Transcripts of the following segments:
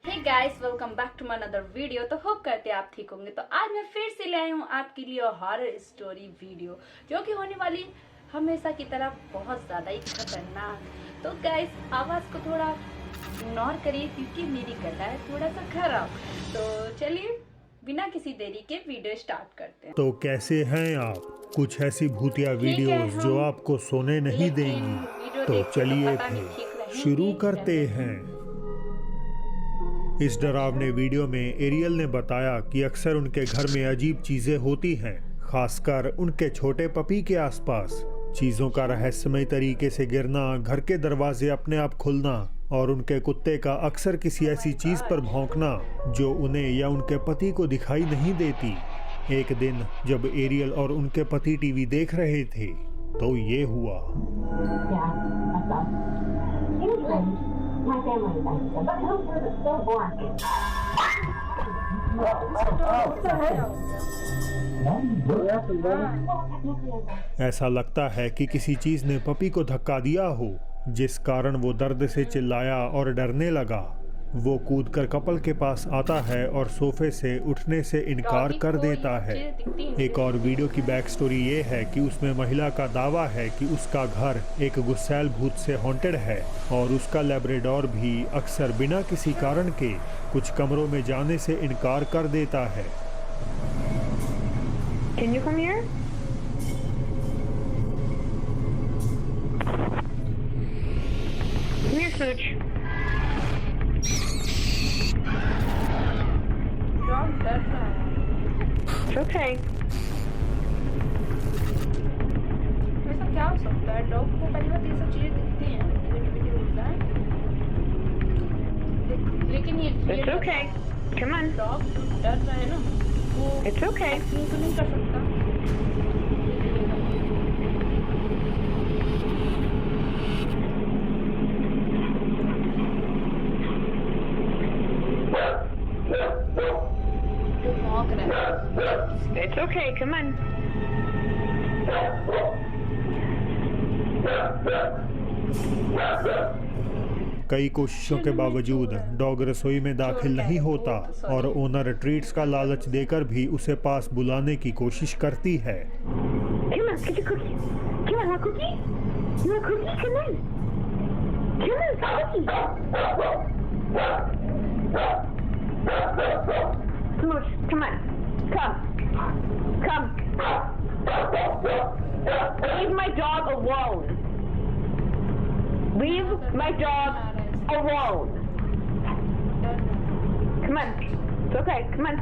Hey guys, welcome back to my another video. तो hope करते हैं आप ठीक होंगे। तो आज मैं फिर से ले आई हूँ आपके लिए हॉरर स्टोरी वीडियो, जो कि होने वाली हमेशा की तरह बहुत ज़्यादा ही खतरनाक। तो गाइस, आवाज़ को थोड़ा इग्नोर करिए क्योंकि मेरी गला है थोड़ा सा खराब। तो चलिए बिना किसी देरी के वीडियो स्टार्ट करते हैं। तो कैसे हैं आप? कुछ ऐसी भूतिया ठीक है वीडियोस हम, जो आपको सोने नहीं लेकिन देंगी। वीडियो तो देख के चलिए पता नहीं ठीक फिर रहेंगी शुरू या करते नहीं। हैं। इस डरावने वीडियो में एरियल ने बताया कि अक्सर उनके घर में अजीब चीजें होती हैं, खासकर उनके छोटे पपी के आसपास। चीजों का रहस्यमय तरीके से गिरना, घर के दरवाजे अपने आप खुलना और उनके कुत्ते का अक्सर किसी ऐसी चीज पर भौंकना जो उन्हें या उनके पति को दिखाई नहीं देती। एक दिन जब एरियल और उनके पति टीवी देख रहे थे तो ये हुआ। My family likes them, but those are so boring. ऐसा लगता है कि किसी चीज ने पपी को धक्का दिया हो, जिस कारण वो दर्द से चिल्लाया और डरने लगा। वो कूदकर कपल के पास आता है और सोफे से उठने से इनकार कर देता है। एक और वीडियो की बैक स्टोरी ये है कि उसमें महिला का दावा है कि उसका घर एक गुस्सैल भूत से हॉन्टेड है और उसका लैब्राडोर भी अक्सर बिना किसी कारण के कुछ कमरों में जाने से इनकार कर देता है। Can you come here? Come here, Smooch. Dog डर रहा है। It's okay. ऐसा क्या हो सकता है? डॉग को पहली बात ये सब चीजें दिखती हैं, एक्टिविटी होता है, लेकिन It's okay. Come on. Dog डर रहा है ना, वो It's okay. एक्टिंग तो नहीं कर सकता। जो भौंक रहा है। It's okay. Come on. कई कोशिशों के बावजूद डॉग रसोई में दाखिल नहीं होता और ओनर ट्रीट्स का लालच देकर भी उसे पास बुलाने की कोशिश करती है। Come on. Get your cookie. Come on, want a cookie? You want a cookie? Come on. Come on, cookie. Smooch, come on. Come. Leave my dog alone. Leave my dog alone. Come on. It's okay. Come on.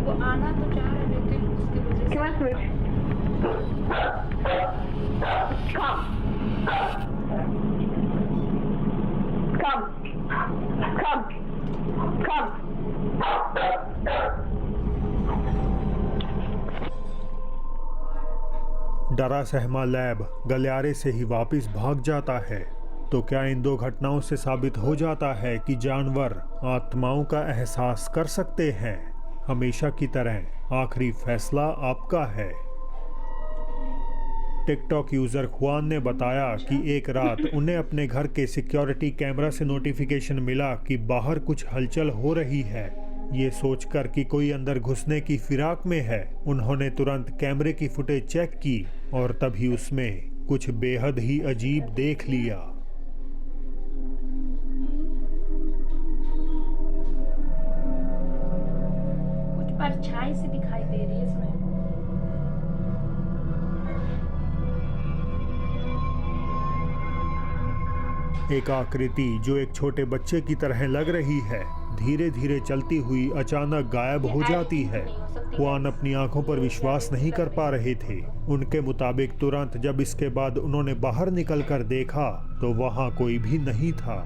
वो आना तो चाह रहा है लेकिन उसकी वजह Come on, से Smooch. Come. डरा सहमा लैब गलियारे से ही वापस भाग जाता है। तो क्या इन दो घटनाओं से साबित हो जाता है कि जानवर आत्माओं का एहसास कर सकते हैं? हमेशा की तरह आखिरी फैसला आपका है। टिकटॉक यूजर खुआन ने बताया कि एक रात उन्हें अपने घर के सिक्योरिटी कैमरा से नोटिफिकेशन मिला कि बाहर कुछ हलचल हो रही है। ये सोचकर कि कोई अंदर घुसने की फिराक में है, उन्होंने तुरंत कैमरे की फुटेज चेक की और तभी उसमें कुछ बेहद ही अजीब देख लिया। कुछ परछाई सी दिखाई दे रही है इसमें। एक आकृति जो एक छोटे बच्चे की तरह लग रही है, धीरे धीरे चलती हुई अचानक गायब हो जाती है। खुआन अपनी आंखों पर विश्वास नहीं कर पा रहे थे। उनके मुताबिक तुरंत जब इसके बाद उन्होंने बाहर निकलकर देखा तो वहां कोई भी नहीं था।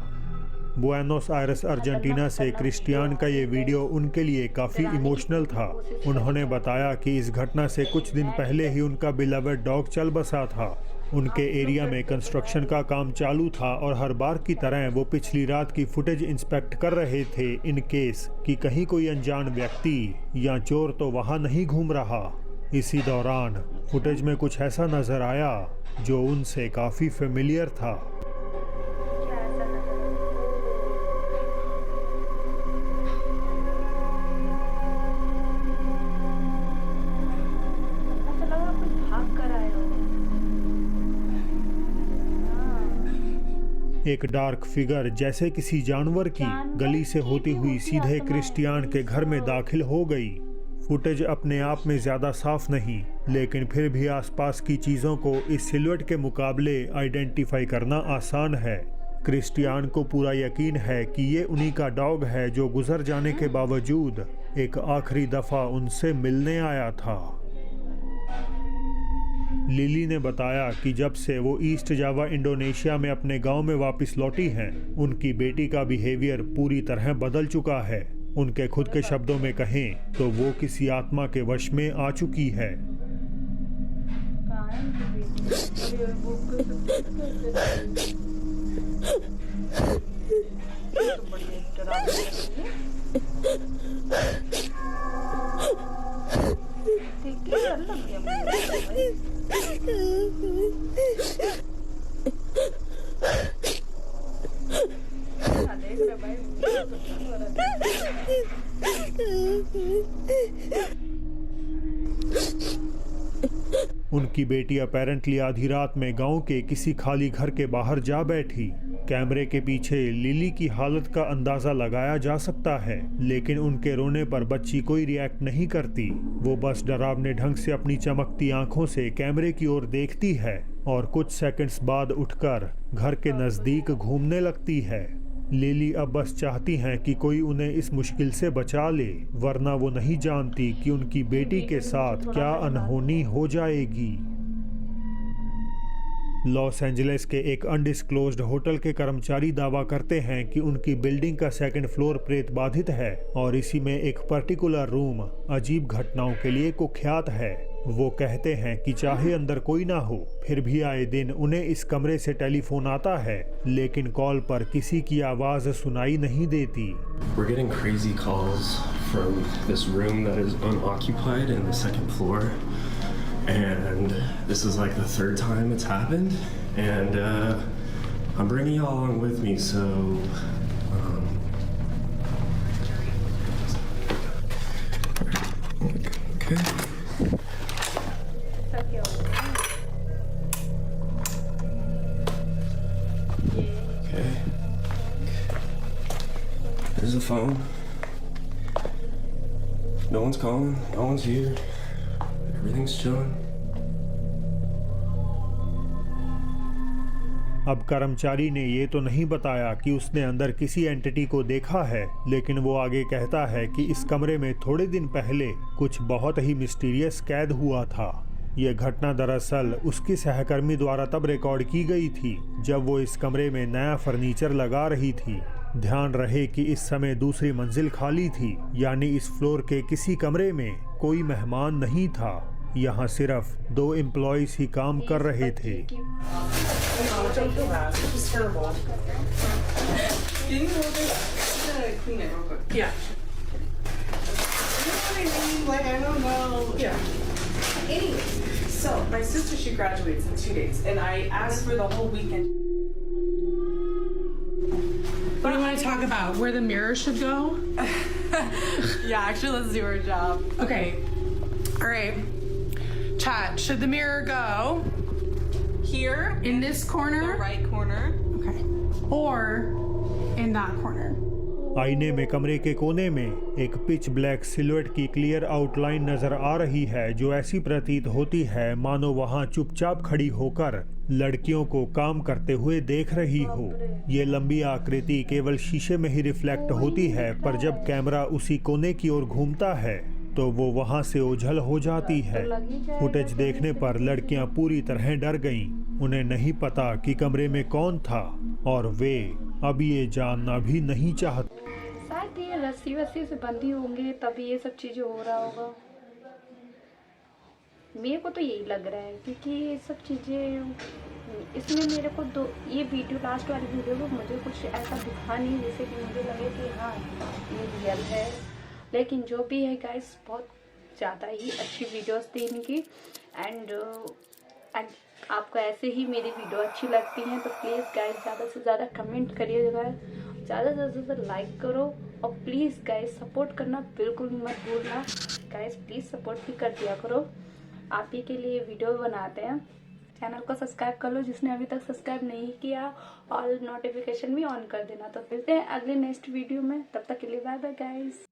बुएनोस आयरेस अर्जेंटीना से क्रिस्टियान का ये वीडियो उनके लिए काफ़ी इमोशनल था। उन्होंने बताया कि इस घटना से कुछ दिन पहले ही उनका बिलवेड डॉग चल बसा था। उनके एरिया में कंस्ट्रक्शन का काम चालू था और हर बार की तरह वो पिछली रात की फुटेज इंस्पेक्ट कर रहे थे इन केस कि कहीं कोई अनजान व्यक्ति या चोर तो वहाँ नहीं घूम रहा। इसी दौरान फुटेज में कुछ ऐसा नज़र आया जो उनसे काफ़ी फेमिलियर था। एक डार्क फिगर जैसे किसी जानवर की गली से होती हुई सीधे क्रिस्टियान के घर में दाखिल हो गई। फुटेज अपने आप में ज्यादा साफ नहीं, लेकिन फिर भी आसपास की चीजों को इस सिलुएट के मुकाबले आइडेंटिफाई करना आसान है। क्रिस्टियान को पूरा यकीन है कि ये उन्हीं का डॉग है जो गुजर जाने के बावजूद एक आखिरी दफा उनसे मिलने आया था। लिली ने बताया कि जब से वो ईस्ट जावा इंडोनेशिया में अपने गांव में वापस लौटी हैं, उनकी बेटी का बिहेवियर पूरी तरह बदल चुका है। उनके खुद के शब्दों में कहें तो वो किसी आत्मा के वश में आ चुकी है। उनकी बेटी अपेरेंटली आधी रात में गांव के किसी खाली घर के बाहर जा बैठी। कैमरे के पीछे लिली की हालत का अंदाजा लगाया जा सकता है, लेकिन उनके रोने पर बच्ची कोई रिएक्ट नहीं करती। वो बस डरावने ढंग से अपनी चमकती आंखों से कैमरे की ओर देखती है और कुछ सेकंड्स बाद उठकर घर के नजदीक घूमने लगती है। लिली अब बस चाहती हैं कि कोई उन्हें इस मुश्किल से बचा ले, वरना वो नहीं जानती कि उनकी बेटी के साथ क्या अनहोनी हो जाएगी। लॉस एंजलिस के एक अनडिस्क्लोज्ड होटल के कर्मचारी दावा करते हैं कि उनकी बिल्डिंग का सेकंड फ्लोर प्रेत बाधित है और इसी में एक पर्टिकुलर रूम अजीब घटनाओं के लिए कुख्यात है। वो कहते हैं कि चाहे अंदर कोई ना हो, फिर भी आए दिन उन्हें इस कमरे से टेलीफोन आता है, लेकिन कॉल पर किसी की आवाज सुनाई नहीं देती। We're getting crazy calls from this room that is unoccupied in the second floor, and this is like the third time it's happened, and I'm bringing y'all along with me, so okay. Okay. There's a phone. No one's calling. No one's here. Everything's chilling. अब कर्मचारी ने ये तो नहीं बताया कि उसने अंदर किसी एंटिटी को देखा है, लेकिन वो आगे कहता है कि इस कमरे में थोड़े दिन पहले कुछ बहुत ही मिस्टीरियस कैद हुआ था। यह घटना दरअसल उसकी सहकर्मी द्वारा तब रिकॉर्ड की गई थी जब वो इस कमरे में नया फर्नीचर लगा रही थी। ध्यान रहे कि इस समय दूसरी मंजिल खाली थी, यानी इस फ्लोर के किसी कमरे में कोई मेहमान नहीं था। यहाँ सिर्फ 2 एम्प्लॉइज ही काम कर रहे थे। Anyway, so my sister, she graduates in 2 days, and I asked for the whole weekend. What do you want to talk about? Where the mirror should go? Yeah, actually, let's do our job. Okay. All right. Chat. Should the mirror go Here, in this the corner? right corner. Okay. Or in that corner? आईने में कमरे के कोने में एक pitch black silhouette की clear outline नजर आ रही है, जो ऐसी प्रतीत होती है मानो वहां चुपचाप खड़ी होकर लड़कियों को काम करते हुए देख रही हो। ये लंबी आकृति केवल शीशे में ही रिफ्लेक्ट होती है, पर जब कैमरा उसी कोने की ओर घूमता है तो वो वहां से ओझल हो जाती है। फुटेज देखने पर लड़कियां पूरी तरह डर गईं। उन्हें नहीं पता कि कमरे में कौन था और वे अब ये जानना भी नहीं चाहते। शायद ये रस्सी वस्सी से बंधी होंगे तभी ये सब चीजें हो रहा होगा। मेरे को तो यही लग रहा है, क्योंकि ये सब चीजें इसमें मेरे को ये वीडियो, लास्ट वाली वीडियो में मुझे कुछ ऐसा दिखा नहीं जैसे कि मुझे लगे कि हाँ ये रियल है। लेकिन जो भी है गाइस, बहुत ज़्यादा ही अच्छी वीडियोस थी इनकी। एंड आपको ऐसे ही मेरी वीडियो अच्छी लगती हैं तो प्लीज़ गाइस ज़्यादा से ज़्यादा कमेंट करिएगा, ज़्यादा से ज़्यादा लाइक करो, और प्लीज़ गाइस सपोर्ट करना बिल्कुल मत भूलना। गाइस प्लीज़ सपोर्ट भी कर दिया करो, आप ही के लिए वीडियो बनाते हैं। चैनल को सब्सक्राइब कर लो जिसने अभी तक सब्सक्राइब नहीं किया, और नोटिफिकेशन भी ऑन कर देना। तो मिलते हैं अगले नेक्स्ट वीडियो में, तब तक के लिए बाय बाय गाइस।